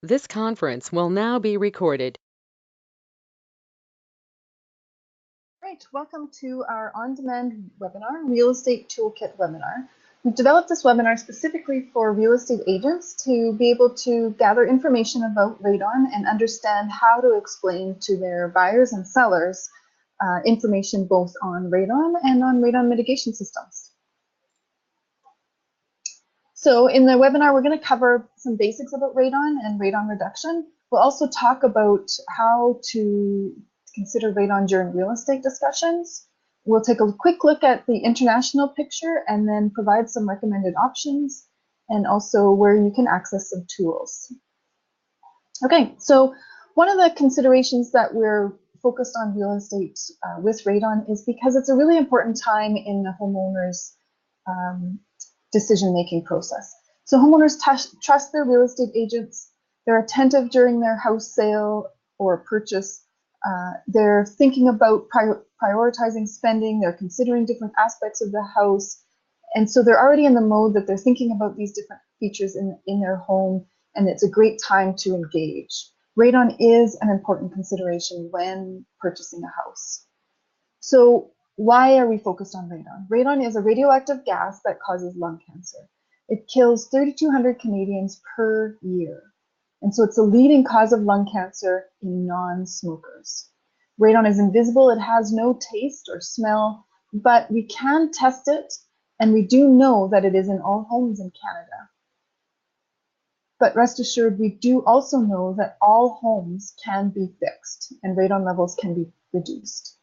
This conference will now be recorded. Great, welcome to our on-demand webinar, Real Estate Toolkit webinar. We've developed this webinar specifically for real estate agents to be able to gather information about radon and understand how to explain to their buyers and sellers information both on radon and on radon mitigation systems. So in the webinar, we're going to cover some basics about radon and radon reduction. We'll also talk about how to consider radon during real estate discussions. We'll take a quick look at the international picture and then provide some recommended options and also where you can access some tools. Okay, so one of the considerations that we're focused on real estate with radon is because it's a really important time in the homeowner's decision-making process. So homeowners trust their real estate agents. They're attentive during their house sale or purchase. They're thinking about prioritizing spending. They're considering different aspects of the house. And so they're already in the mode that they're thinking about these different features in their home, and it's a great time to engage. Radon is an important consideration when purchasing a house. So why are we focused on radon? Radon is a radioactive gas that causes lung cancer. It kills 3,200 Canadians per year. And so it's the leading cause of lung cancer in non-smokers. Radon is invisible, it has no taste or smell, but we can test it, and we do know that it is in all homes in Canada. But rest assured, we do also know that all homes can be fixed and radon levels can be reduced.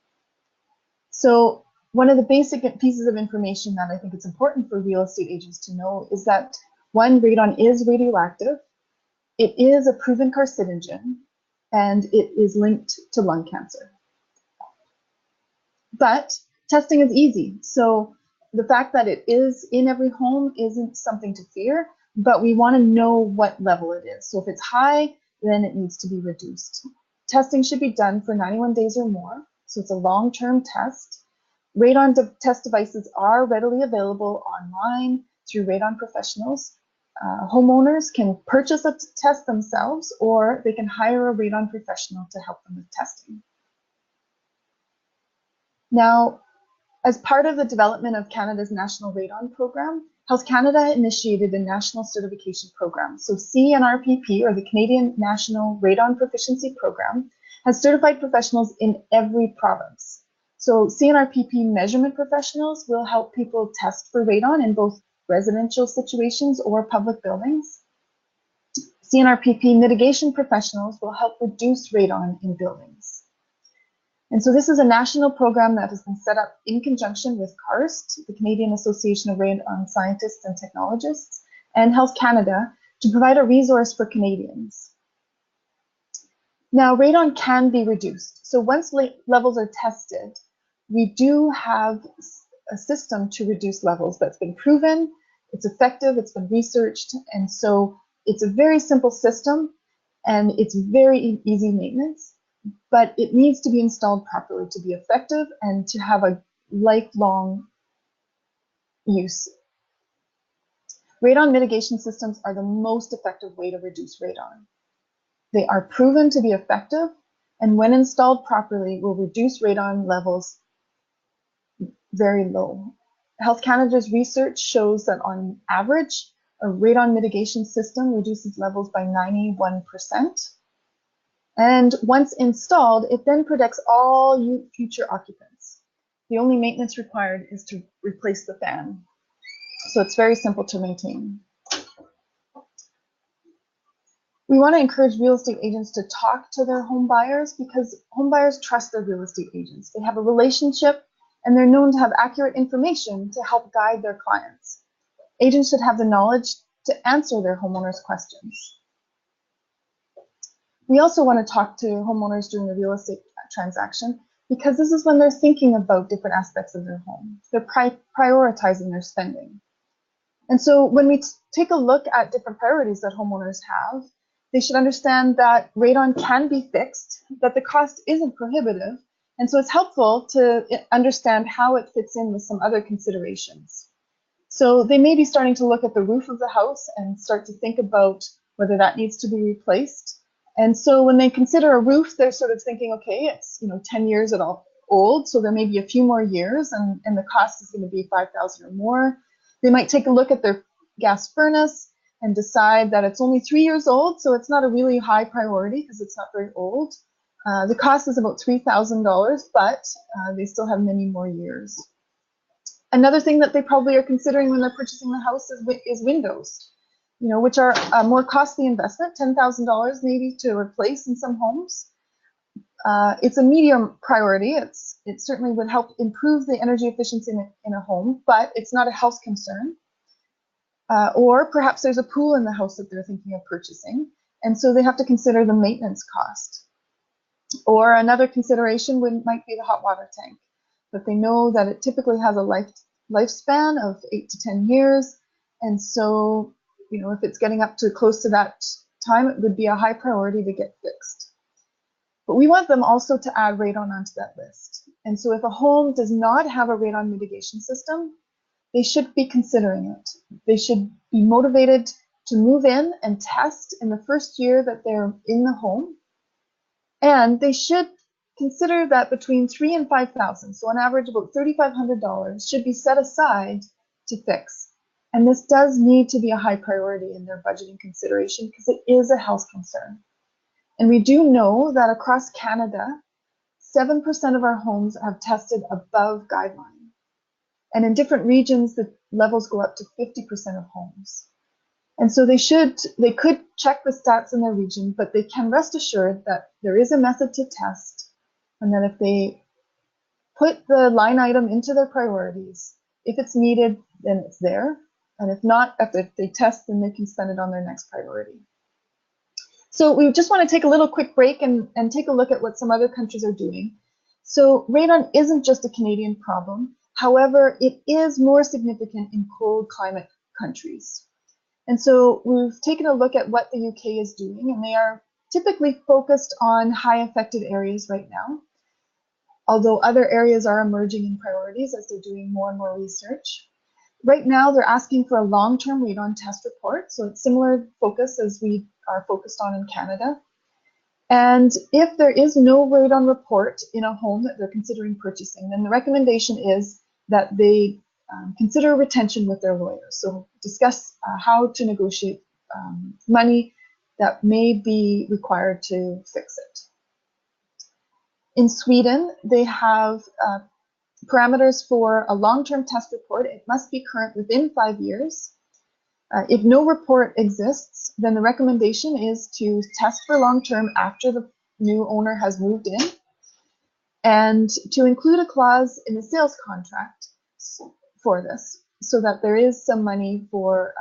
So one of the basic pieces of information that I think it's important for real estate agents to know is that, one, radon is radioactive, it is a proven carcinogen, and it is linked to lung cancer. But testing is easy. So the fact that it is in every home isn't something to fear, but we want to know what level it is. So if it's high, then it needs to be reduced. Testing should be done for 91 days or more. So it's a long-term test. Radon test devices are readily available online through radon professionals. Homeowners can purchase a test themselves, or they can hire a radon professional to help them with testing. Now, as part of the development of Canada's National Radon Program, Health Canada initiated a national certification program. So CNRPP, or the Canadian National Radon Proficiency Program, has certified professionals in every province. So CNRPP measurement professionals will help people test for radon in both residential situations or public buildings. CNRPP mitigation professionals will help reduce radon in buildings. And so this is a national program that has been set up in conjunction with CARST, the Canadian Association of Radon Scientists and Technologists, and Health Canada to provide a resource for Canadians. Now, radon can be reduced. So once levels are tested, we do have a system to reduce levels that's been proven, it's effective, it's been researched, and so it's a very simple system and it's very easy maintenance, but it needs to be installed properly to be effective and to have a lifelong use. Radon mitigation systems are the most effective way to reduce radon. They are proven to be effective, and when installed properly, will reduce radon levels very low. Health Canada's research shows that on average, a radon mitigation system reduces levels by 91%. And once installed, it then protects all future occupants. The only maintenance required is to replace the fan. So it's very simple to maintain. We want to encourage real estate agents to talk to their home buyers because home buyers trust their real estate agents. They have a relationship and they're known to have accurate information to help guide their clients. Agents should have the knowledge to answer their homeowners' questions. We also want to talk to homeowners during the real estate transaction because this is when they're thinking about different aspects of their home. They're prioritizing their spending. And so when we take a look at different priorities that homeowners have, they should understand that radon can be fixed, that the cost isn't prohibitive, and so it's helpful to understand how it fits in with some other considerations. So they may be starting to look at the roof of the house and start to think about whether that needs to be replaced. And so when they consider a roof, they're sort of thinking, okay, it's 10 years old, so there may be a few more years, and the cost is going to be $5,000 or more. They might take a look at their gas furnace and decide that it's only 3 years old, so it's not a really high priority because it's not very old. The cost is about $3,000, but they still have many more years. Another thing that they probably are considering when they're purchasing the house is windows, which are a more costly investment, $10,000 maybe to replace in some homes. It's a medium priority. It certainly would help improve the energy efficiency in a home, but it's not a health concern. Or perhaps there's a pool in the house that they're thinking of purchasing, and so they have to consider the maintenance cost. Or another consideration might be the hot water tank, but they know that it typically has a lifespan of 8 to 10 years, and so if it's getting up to close to that time, it would be a high priority to get fixed. But we want them also to add radon onto that list. And so if a home does not have a radon mitigation system, they should be considering it. They should be motivated to move in and test in the first year that they're in the home. And they should consider that between $3,000 and $5,000, so on average about $3,500, should be set aside to fix. And this does need to be a high priority in their budgeting consideration because it is a health concern. And we do know that across Canada, 7% of our homes have tested above guideline. And in different regions, the levels go up to 50% of homes. And so they could check the stats in their region, but they can rest assured that there is a method to test, and that if they put the line item into their priorities, if it's needed, then it's there. And if not, if they test, then they can spend it on their next priority. So we just want to take a little quick break and take a look at what some other countries are doing. So radon isn't just a Canadian problem. However, it is more significant in cold climate countries. And so we've taken a look at what the UK is doing, and they are typically focused on high affected areas right now, although other areas are emerging in priorities as they're doing more and more research. Right now, they're asking for a long-term radon test report, so it's similar focus as we are focused on in Canada. And if there is no radon report in a home that they're considering purchasing, then the recommendation is that they consider retention with their lawyers. So discuss how to negotiate money that may be required to fix it. In Sweden, they have parameters for a long-term test report. It must be current within 5 years. If no report exists, then the recommendation is to test for long-term after the new owner has moved in, and to include a clause in the sales contract for this, so that there is some money for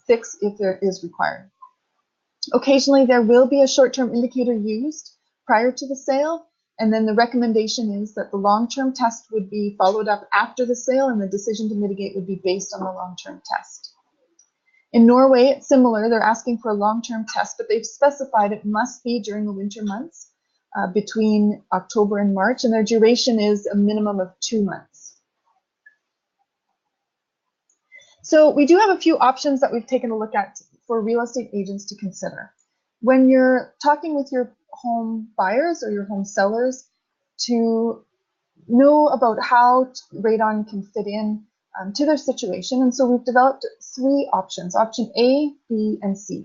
fix if there is required. Occasionally, there will be a short-term indicator used prior to the sale, and then the recommendation is that the long-term test would be followed up after the sale, and the decision to mitigate would be based on the long-term test. In Norway, it's similar. They're asking for a long-term test, but they've specified it must be during the winter months between October and March, and their duration is a minimum of 2 months. So we do have a few options that we've taken a look at for real estate agents to consider. When you're talking with your home buyers or your home sellers, to know about how radon can fit in to their situation. And so we've developed 3 options, option A, B, and C.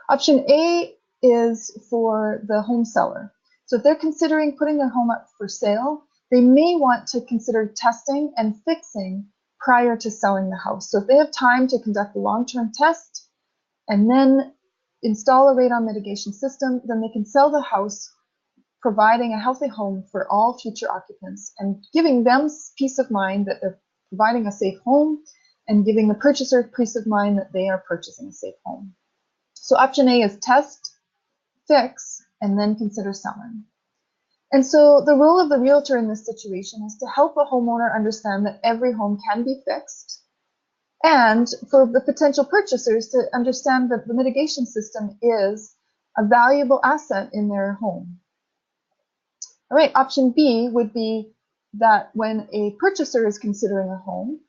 Option A is for the home seller. So if they're considering putting their home up for sale, they may want to consider testing and fixing prior to selling the house. So if they have time to conduct a long-term test and then install a radon mitigation system, then they can sell the house, providing a healthy home for all future occupants and giving them peace of mind that they're providing a safe home, and giving the purchaser peace of mind that they are purchasing a safe home. So option A is test, fix, and then consider selling. And so the role of the realtor in this situation is to help a homeowner understand that every home can be fixed, and for the potential purchasers to understand that the mitigation system is a valuable asset in their home. All right, option B would be that when a purchaser is considering a home,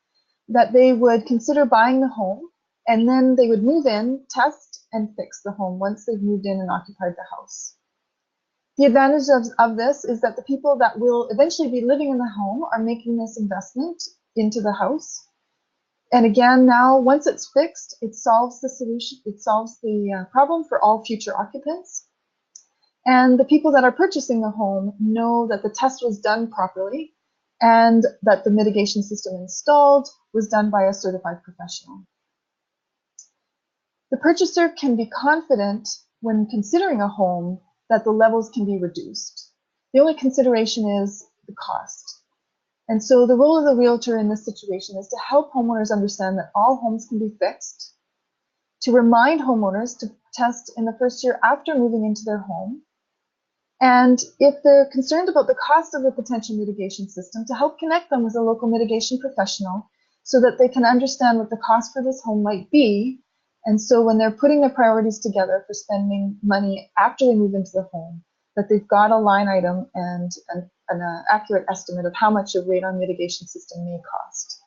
that they would consider buying the home, and then they would move in, test, and fix the home once they've moved in and occupied the house. The advantage of this is that the people that will eventually be living in the home are making this investment into the house. And again, now once it's fixed, it solves the problem for all future occupants. And the people that are purchasing the home know that the test was done properly and that the mitigation system installed was done by a certified professional. The purchaser can be confident when considering a home that the levels can be reduced. The only consideration is the cost. And so the role of the realtor in this situation is to help homeowners understand that all homes can be fixed, to remind homeowners to test in the first year after moving into their home, and if they're concerned about the cost of the potential mitigation system, to help connect them with a local mitigation professional so that they can understand what the cost for this home might be. And so when they're putting their priorities together for spending money after they move into the home, that they've got a line item and an accurate estimate of how much a radon mitigation system may cost.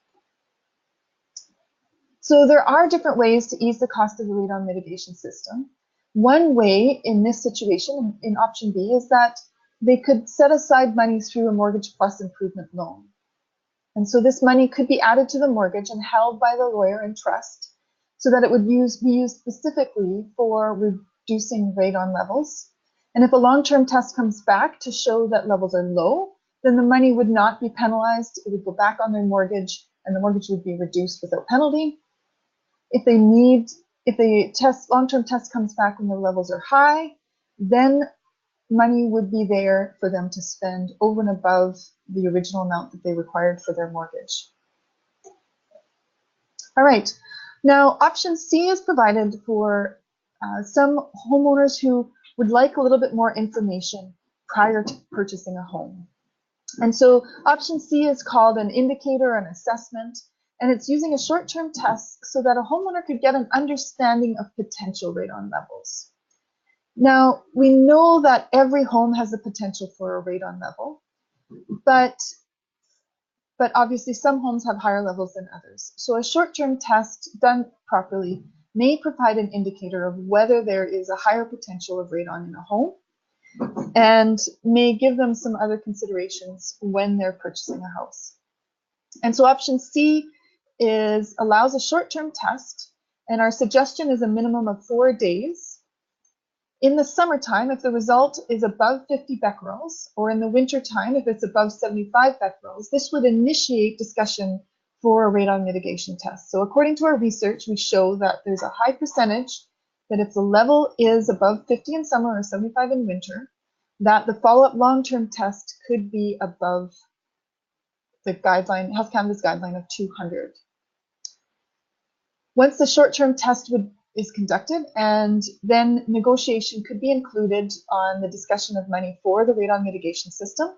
So there are different ways to ease the cost of the radon mitigation system. One way in this situation, in option B, is that they could set aside money through a mortgage plus improvement loan. And so this money could be added to the mortgage and held by the lawyer in trust so that it would be used specifically for reducing radon levels. And if a long-term test comes back to show that levels are low, then the money would not be penalized. It would go back on their mortgage and the mortgage would be reduced without penalty. If the long-term test comes back when the levels are high, then money would be there for them to spend over and above the original amount that they required for their mortgage. All right, now option C is provided for some homeowners who would like a little bit more information prior to purchasing a home. And so option C is called an indicator, an assessment, and it's using a short-term test so that a homeowner could get an understanding of potential radon levels. Now, we know that every home has the potential for a radon level, but obviously some homes have higher levels than others. So a short-term test done properly may provide an indicator of whether there is a higher potential of radon in a home and may give them some other considerations when they're purchasing a house. And so option C allows a short-term test, and our suggestion is a minimum of 4 days. In the summertime, if the result is above 50 becquerels, or in the wintertime, if it's above 75 becquerels, this would initiate discussion for a radon mitigation test. So according to our research, we show that there's a high percentage that if the level is above 50 in summer or 75 in winter, that the follow-up long-term test could be above the guideline, Health Canada's guideline of 200. Once the short-term test is conducted, and then negotiation could be included on the discussion of money for the radon mitigation system.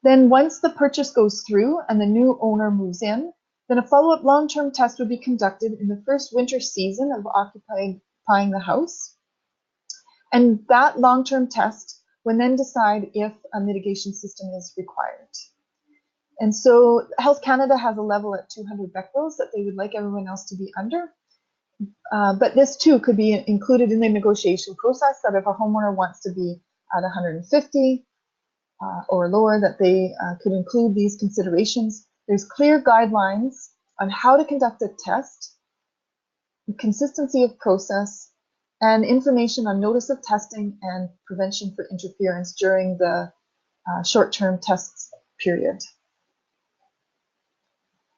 Then once the purchase goes through and the new owner moves in, then a follow-up long-term test would be conducted in the first winter season of occupying the house. And that long-term test would then decide if a mitigation system is required. And so Health Canada has a level at 200 becquerels that they would like everyone else to be under. But this too could be included in the negotiation process, that if a homeowner wants to be at 150 or lower, that they could include these considerations. There's clear guidelines on how to conduct a test, consistency of process, and information on notice of testing and prevention for interference during the short-term tests period.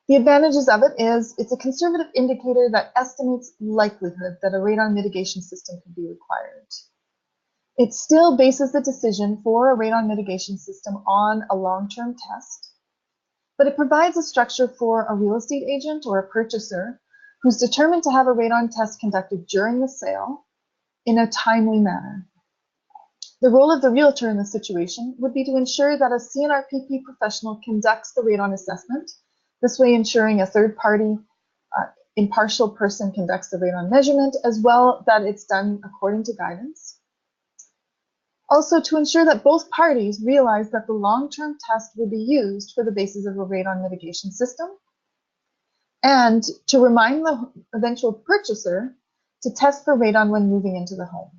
The advantages of it is it's a conservative indicator that estimates likelihood that a radon mitigation system could be required. It still bases the decision for a radon mitigation system on a long-term test, but it provides a structure for a real estate agent or a purchaser who's determined to have a radon test conducted during the sale in a timely manner. The role of the realtor in this situation would be to ensure that a CNRPP professional conducts the radon assessment, this way ensuring a third-party impartial person conducts the radon measurement, as well that it's done according to guidance. Also, to ensure that both parties realize that the long-term test will be used for the basis of a radon mitigation system, and to remind the eventual purchaser to test for radon when moving into the home.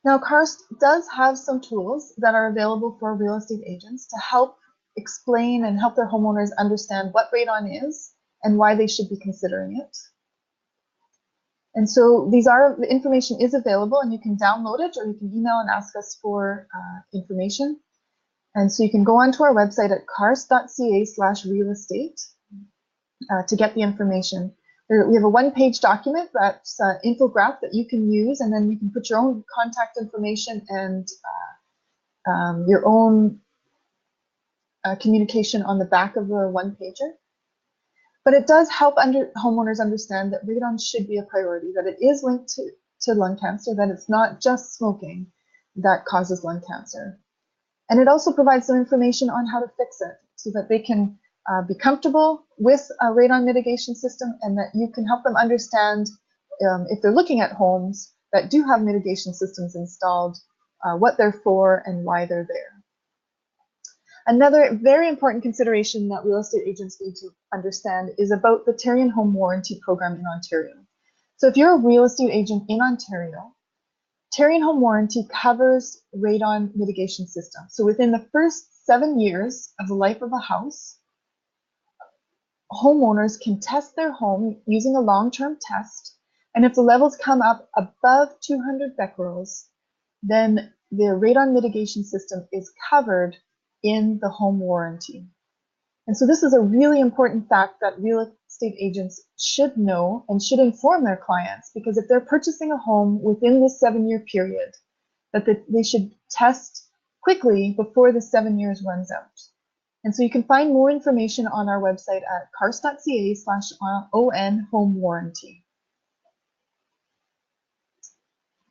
Now, Karst does have some tools that are available for real estate agents to help explain and help their homeowners understand what radon is and why they should be considering it. And so the information is available, and you can download it or you can email and ask us for information. And so you can go onto our website at karst.ca/real-estate to get the information. We have a one-page document that's an infographic that you can use, and then you can put your own contact information and your own communication on the back of the one-pager. But it does help homeowners understand that radon should be a priority, that it is linked to lung cancer, that it's not just smoking that causes lung cancer. And it also provides some information on how to fix it so that they can be comfortable with a radon mitigation system, and that you can help them understand if they're looking at homes that do have mitigation systems installed, what they're for and why they're there. Another very important consideration that real estate agents need to understand is about the Terrian Home Warranty Program in Ontario. So if you're a real estate agent in Ontario, Terrian Home Warranty covers radon mitigation systems. So within the first 7 years of the life of a house, homeowners can test their home using a long-term test, and if the levels come up above 200 becquerels, then the radon mitigation system is covered in the home warranty. And so this is a really important fact that real estate agents should know and should inform their clients, because if they're purchasing a home within this 7-year period, that they should test quickly before the 7 years runs out. And so you can find more information on our website at karst.ca/on home warranty.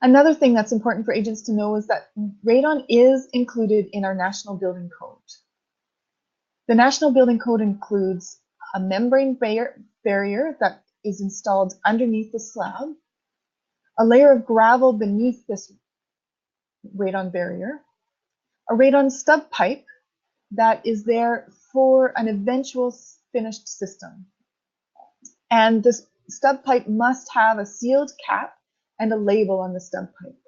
Another thing that's important for agents to know is that radon is included in our National Building Code. The National Building Code includes a membrane barrier that is installed underneath the slab, a layer of gravel beneath this radon barrier, a radon stub pipe that is there for an eventual finished system. And this stub pipe must have a sealed cap and a label on the stub pipe.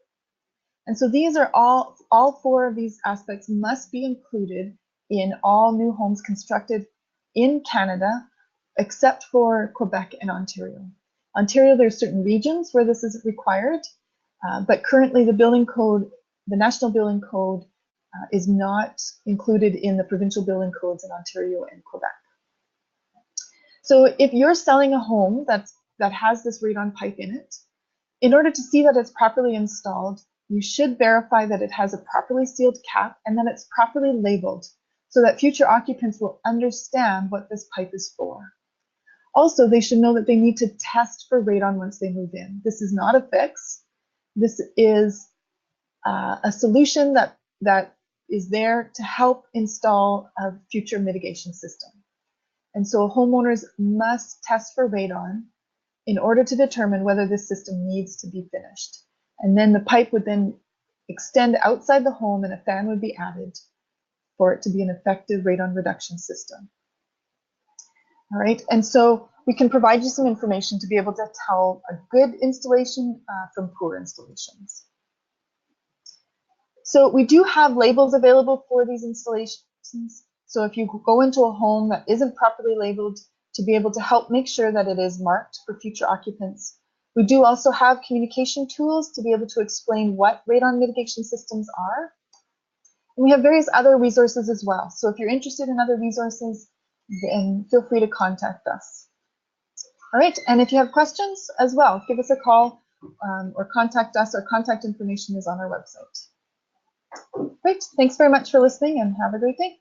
And so these are all 4 of these aspects must be included in all new homes constructed in Canada, except for Quebec and Ontario. Ontario, there are certain regions where this is required, but currently the building code, the National Building Code, is not included in the provincial building codes in Ontario and Quebec. So if you're selling a home that has this radon pipe in it, in order to see that it's properly installed, you should verify that it has a properly sealed cap and that it's properly labeled so that future occupants will understand what this pipe is for. Also, they should know that they need to test for radon once they move in. This is not a fix. This is a solution that is there to help install a future mitigation system. And so homeowners must test for radon in order to determine whether this system needs to be finished. And then the pipe would then extend outside the home and a fan would be added for it to be an effective radon reduction system. All right, and so we can provide you some information to be able to tell a good installation from poor installations. So we do have labels available for these installations. So if you go into a home that isn't properly labeled, to be able to help make sure that it is marked for future occupants. We do also have communication tools to be able to explain what radon mitigation systems are. And we have various other resources as well. So if you're interested in other resources, then feel free to contact us. All right, and if you have questions as well, give us a call or contact us. Our contact information is on our website. Great, thanks very much for listening and have a great day.